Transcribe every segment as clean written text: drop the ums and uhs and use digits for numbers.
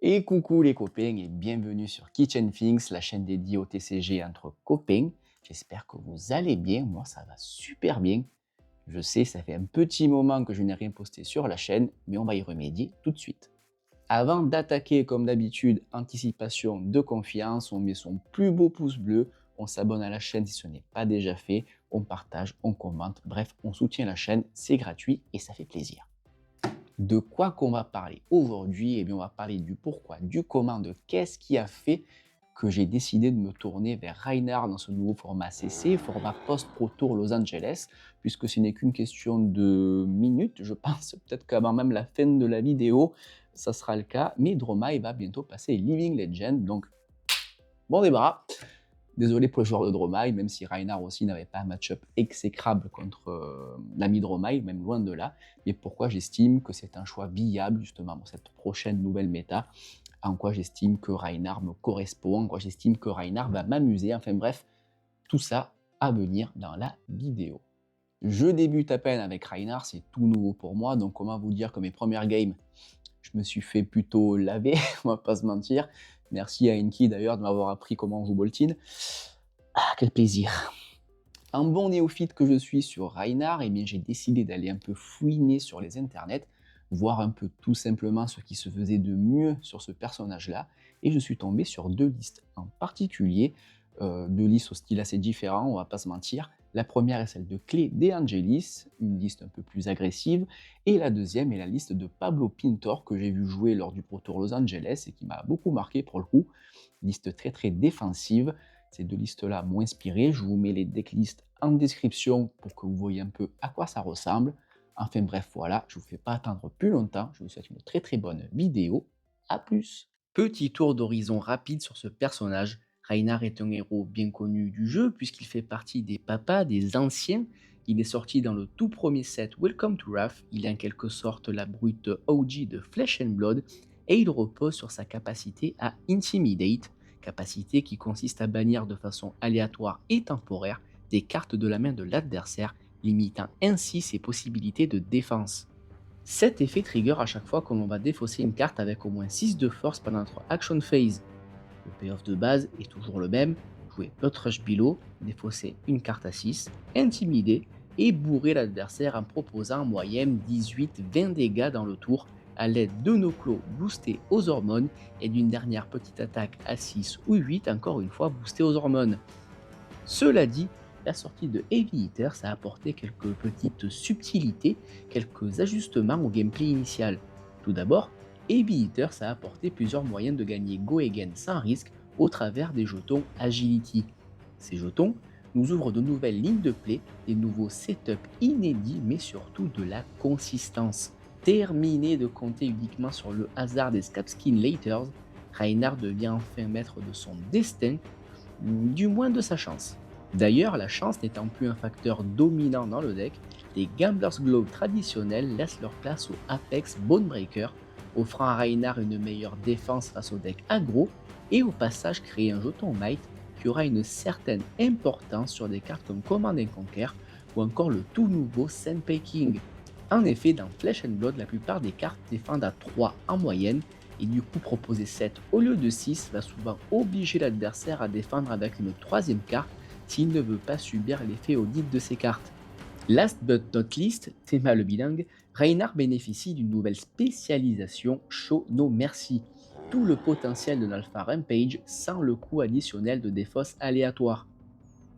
Et coucou les copains et bienvenue sur Kitchen Things, la chaîne dédiée au TCG entre copains. J'espère que vous allez bien, moi ça va super bien. Je sais, ça fait un petit moment que je n'ai rien posté sur la chaîne, mais on va y remédier tout de suite. Avant d'attaquer comme d'habitude, anticipation de confiance, on met son plus beau pouce bleu, on s'abonne à la chaîne si ce n'est pas déjà fait, on partage, on commente, bref, on soutient la chaîne, c'est gratuit et ça fait plaisir. De quoi qu'on va parler aujourd'hui? Eh bien, on va parler du pourquoi, du comment, de qu'est-ce qui a fait que j'ai décidé de me tourner vers Reinhardt dans ce nouveau format CC, format Post-Pro Tour Los Angeles, puisque ce n'est qu'une question de minutes, je pense, peut-être qu'avant même la fin de la vidéo, ça sera le cas, mais Dromai va bientôt passer Living Legend, donc bon débarras. Désolé pour le joueur de Dromai, même si Reinhardt aussi n'avait pas un match-up exécrable contre l'ami Dromai, même loin de là. Mais pourquoi j'estime que c'est un choix viable justement pour cette prochaine nouvelle méta, en quoi j'estime que Reinhardt me correspond, en quoi j'estime que Reinhardt va m'amuser, enfin bref, tout ça à venir dans la vidéo. Je débute à peine avec Reinhardt, c'est tout nouveau pour moi, donc comment vous dire que mes premières games, je me suis fait plutôt laver, on va pas se mentir. Merci à Enki d'ailleurs de m'avoir appris comment on joue Boltyn. Ah, quel plaisir! Un bon néophyte que je suis sur Reinhardt, eh bien j'ai décidé d'aller un peu fouiner sur les internets, voir un peu tout simplement ce qui se faisait de mieux sur ce personnage-là, et je suis tombé sur deux listes en particulier, deux listes au style assez différent, on va pas se mentir. La première est celle de Clé De Angelis, une liste un peu plus agressive, et la deuxième est la liste de Pablo Pintor que j'ai vu jouer lors du Pro Tour Los Angeles et qui m'a beaucoup marqué pour le coup. Liste très très défensive. Ces deux listes-là m'ont inspiré. Je vous mets les decklists en description pour que vous voyez un peu à quoi ça ressemble. Enfin bref, voilà, je ne vous fais pas attendre plus longtemps. Je vous souhaite une très très bonne vidéo. A plus! Petit tour d'horizon rapide sur ce personnage. Reinhardt est un héros bien connu du jeu puisqu'il fait partie des papas, des anciens. Il est sorti dans le tout premier set Welcome to Wrath. Il est en quelque sorte la brute OG de Flesh and Blood et il repose sur sa capacité à Intimidate, capacité qui consiste à bannir de façon aléatoire et temporaire des cartes de la main de l'adversaire, limitant ainsi ses possibilités de défense. Cet effet trigger à chaque fois que l'on va défausser une carte avec au moins 6 de force pendant notre action phase. Le payoff de base est toujours le même, jouer Blood Rush Below, défausser une carte à 6, intimider et bourrer l'adversaire en proposant en moyenne 18-20 dégâts dans le tour à l'aide de nos clos boostés aux hormones et d'une dernière petite attaque à 6 ou 8 encore une fois boostée aux hormones. Cela dit, la sortie de Heavy Hitters a apporté quelques petites subtilités, quelques ajustements au gameplay initial. Tout d'abord, Heavy Hitters a apporté plusieurs moyens de gagner Go Again sans risque au travers des jetons Agility. Ces jetons nous ouvrent de nouvelles lignes de play, des nouveaux setups inédits mais surtout de la consistance. Terminé de compter uniquement sur le hasard des Scapskin Laters, Reinhardt devient enfin maître de son destin, du moins de sa chance. D'ailleurs, la chance n'étant plus un facteur dominant dans le deck, les Gambler's Globe traditionnels laissent leur place au Apex Bonebreaker, offrant à Reinhardt une meilleure défense face au deck aggro et au passage créer un jeton Might qui aura une certaine importance sur des cartes comme Command and Conquer ou encore le tout nouveau Senpei King. En effet, dans Flesh and Blood, la plupart des cartes défendent à 3 en moyenne, et du coup proposer 7 au lieu de 6 va souvent obliger l'adversaire à défendre avec une troisième carte s'il ne veut pas subir l'effet audit de ces cartes. Last but not least, Théma le bilingue, Reinhardt bénéficie d'une nouvelle spécialisation Show No Mercy, tout le potentiel de l'Alpha Rampage sans le coût additionnel de défausse aléatoire.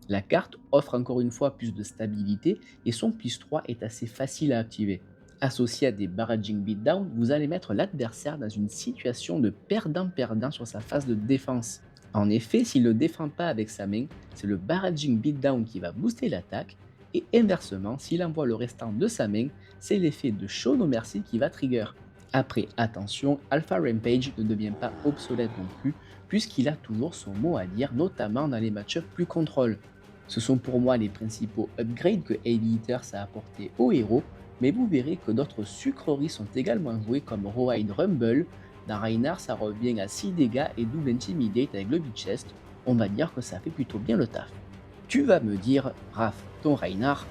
La carte offre encore une fois plus de stabilité et son plus 3 est assez facile à activer. Associé à des barraging beatdown, vous allez mettre l'adversaire dans une situation de perdant-perdant sur sa phase de défense. En effet, s'il ne défend pas avec sa main, c'est le barraging beatdown qui va booster l'attaque, et inversement, s'il envoie le restant de sa main, c'est l'effet de Show No Mercy qui va trigger. Après, attention, Alpha Rampage ne devient pas obsolète non plus, puisqu'il a toujours son mot à dire, notamment dans les match-ups plus contrôle. Ce sont pour moi les principaux upgrades que Heavy Hitters a apportés aux héros, mais vous verrez que d'autres sucreries sont également jouées comme Rawhide Rumble. Dans Reinhardt, ça revient à 6 dégâts et double Intimidate avec le Beat Chest. On va dire que ça fait plutôt bien le taf. Tu vas me dire, Raph, ton Reinhardt,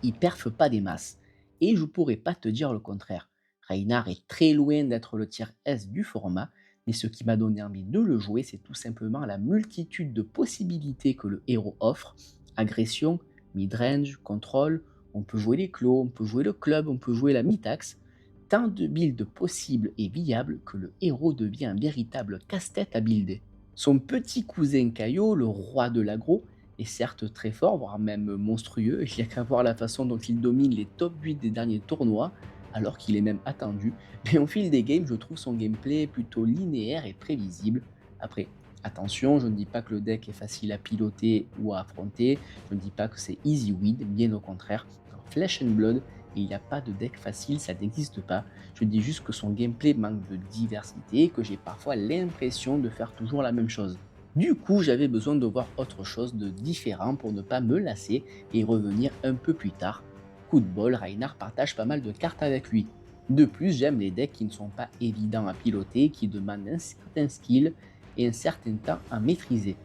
il perfe pas des masses. Et je pourrais pas te dire le contraire. Reinhardt est très loin d'être le tier S du format, Mais ce qui m'a donné envie de le jouer, c'est tout simplement la multitude de possibilités que le héros offre. Agression, mid-range, contrôle, on peut jouer les clos, on peut jouer le club, on peut jouer la mid-axe. Tant de builds possibles et viables que le héros devient un véritable casse-tête à builder. Son petit cousin Caillot, le roi de l'aggro, est certes très fort, voire même monstrueux, il n'y a qu'à voir la façon dont il domine les top 8 des derniers tournois, alors qu'il est même attendu, mais au fil des games, je trouve son gameplay plutôt linéaire et prévisible. Après, attention, je ne dis pas que le deck est facile à piloter ou à affronter, je ne dis pas que c'est easy win, bien au contraire. Dans Flesh and Blood, il n'y a pas de deck facile, ça n'existe pas. Je dis juste que son gameplay manque de diversité et que j'ai parfois l'impression de faire toujours la même chose. Du coup, j'avais besoin de voir autre chose de différent pour ne pas me lasser et revenir un peu plus tard. Coup de bol, Reinhardt partage pas mal de cartes avec lui. De plus, j'aime les decks qui ne sont pas évidents à piloter, qui demandent un certain skill et un certain temps à maîtriser.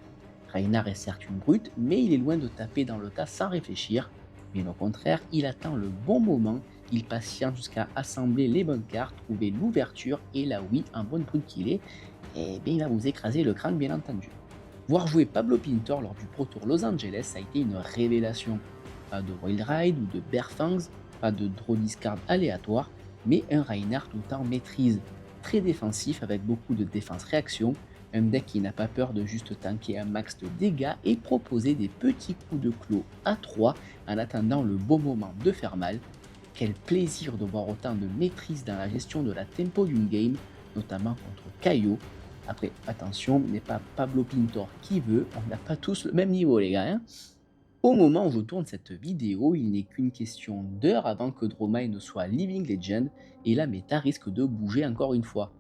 Reinhardt est certes une brute, mais il est loin de taper dans le tas sans réfléchir. Bien au contraire, il attend le bon moment, il patiente jusqu'à assembler les bonnes cartes, trouver l'ouverture et la oui en bonne brute qu'il est, et bien il va vous écraser le crâne bien entendu. Voir jouer Pablo Pintor lors du Pro Tour Los Angeles a été une révélation. Pas de Wild Ride ou de Bear Fangs, pas de draw discard aléatoire, mais un Reinhardt tout en maîtrise. Très défensif avec beaucoup de défense-réaction, un deck qui n'a pas peur de juste tanker un max de dégâts et proposer des petits coups de clos à 3 en attendant le bon moment de faire mal. Quel plaisir de voir autant de maîtrise dans la gestion de la tempo d'une game, notamment contre Caillot. Après, attention, n'est pas Pablo Pintor qui veut, on n'a pas tous le même niveau les gars. Au moment où je tourne cette vidéo, il n'est qu'une question d'heure avant que Dromai ne soit Living Legend et la méta risque de bouger encore une fois.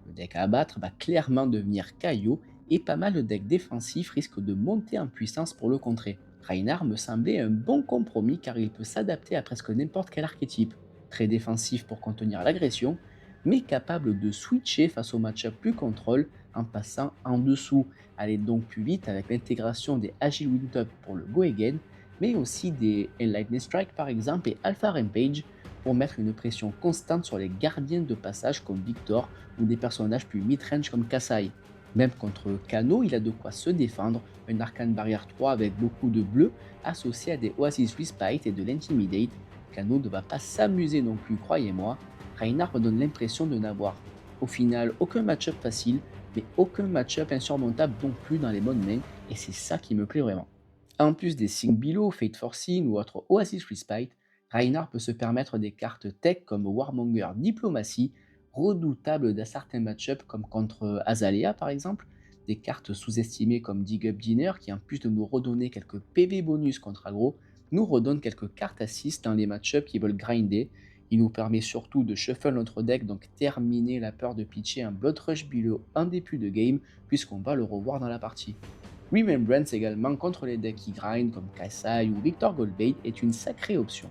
Le deck à abattre va clairement devenir Caillot et pas mal de decks défensifs risquent de monter en puissance pour le contrer. Reinhardt me semblait un bon compromis car il peut s'adapter à presque n'importe quel archétype. Très défensif pour contenir l'agression, mais capable de switcher face au match-up plus contrôle en passant en dessous. Aller donc plus vite avec l'intégration des Agile Wind-Up pour le Go Again, mais aussi des Enlightened Strike par exemple et Alpha Rampage pour mettre une pression constante sur les gardiens de passage comme Victor ou des personnages plus mid-range comme Kassai. Même contre Kano, il a de quoi se défendre, un arcane barrière 3 avec beaucoup de bleu associé à des Oasis Respite et de l'Intimidate. Kano ne va pas s'amuser non plus, croyez-moi. Reinhardt me donne l'impression de n'avoir au final aucun match-up facile, mais aucun match-up insurmontable non plus dans les bonnes mains, et c'est ça qui me plaît vraiment. En plus des Sing Below, Fate Forcing ou autres Oasis Respite, Reinhardt peut se permettre des cartes tech comme Warmonger Diplomatie, redoutables d'un certain match-up comme contre Azalea par exemple, des cartes sous-estimées comme Dig Up Dinner qui en plus de nous redonner quelques PV bonus contre aggro, nous redonne quelques cartes assist dans les match-ups qui veulent grinder. Il nous permet surtout de shuffle notre deck, donc terminer la peur de pitcher un Blood Rush Below en début de game, puisqu'on va le revoir dans la partie. Remembrance également contre les decks qui grind comme Kassai ou Victor Goldbait est une sacrée option.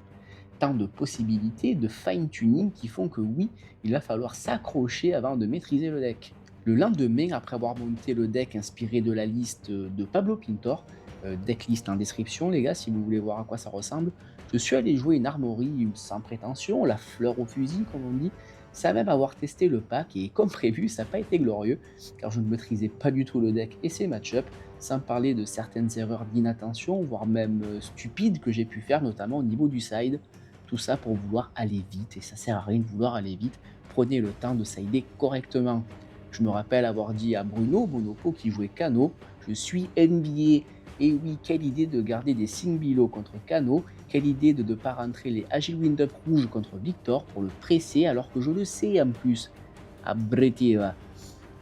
Tant de possibilités, de fine-tuning qui font que oui, il va falloir s'accrocher avant de maîtriser le deck. Le lendemain, après avoir monté le deck inspiré de la liste de Pablo Pintor, decklist en description les gars si vous voulez voir à quoi ça ressemble, je suis allé jouer une armory sans prétention, la fleur au fusil comme on dit, sans même avoir testé le pack et comme prévu ça n'a pas été glorieux car je ne maîtrisais pas du tout le deck et ses match-ups, sans parler de certaines erreurs d'inattention, voire même stupides que j'ai pu faire notamment au niveau du side. Tout ça pour vouloir aller vite, et ça sert à rien de vouloir aller vite, prenez le temps de sider correctement. Je me rappelle avoir dit à Bruno Bonopo qui jouait Kano, je suis NBA, et oui, quelle idée de garder des Singbilo contre Kano, quelle idée de ne pas rentrer les Agile Wind-Up rouges contre Victor pour le presser alors que je le sais en plus. Abretiva.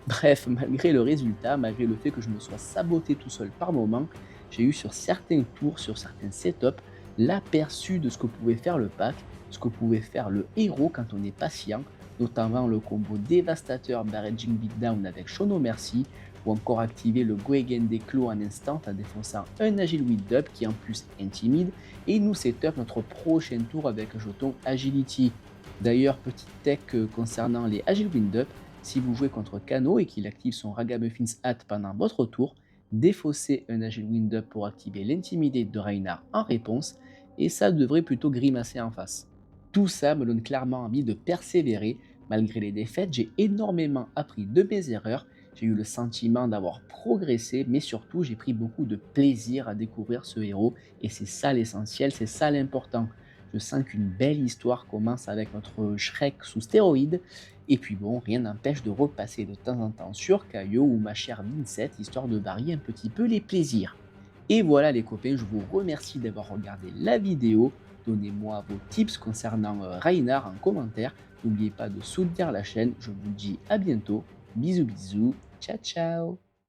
Bref, malgré le résultat, malgré le fait que je me sois saboté tout seul par moment, j'ai eu sur certains tours, sur certains setups, l'aperçu de ce que pouvait faire le pack, ce que pouvait faire le héros quand on est patient, notamment le combo dévastateur Barraging Beatdown avec Shono Mercy, ou encore activer le Go Again des clos en instant en défonçant un Agile Wind-Up qui en plus intimide, et nous setup notre prochain tour avec un jeton Agility. D'ailleurs, petite tech concernant les Agile Wind-Up, si vous jouez contre Kano et qu'il active son Ragamuffins Hat pendant votre tour, défaussez un Agile Wind-Up pour activer l'Intimidate de Reinhardt en réponse, et ça devrait plutôt grimacer en face. Tout ça me donne clairement envie de persévérer, Malgré les défaites, j'ai énormément appris de mes erreurs, j'ai eu le sentiment d'avoir progressé, mais surtout j'ai pris beaucoup de plaisir à découvrir ce héros, et c'est ça l'essentiel, c'est ça l'important. Je sens qu'une belle histoire commence avec notre Shrek sous stéroïdes, et puis bon, rien n'empêche de repasser de temps en temps sur Caillou ou ma chère Vincette, histoire de varier un petit peu les plaisirs. Et voilà les copains, je vous remercie d'avoir regardé la vidéo. Donnez-moi vos tips concernant Reinhard en commentaire. N'oubliez pas de soutenir la chaîne. Je vous dis à bientôt. Bisous bisous. Ciao ciao.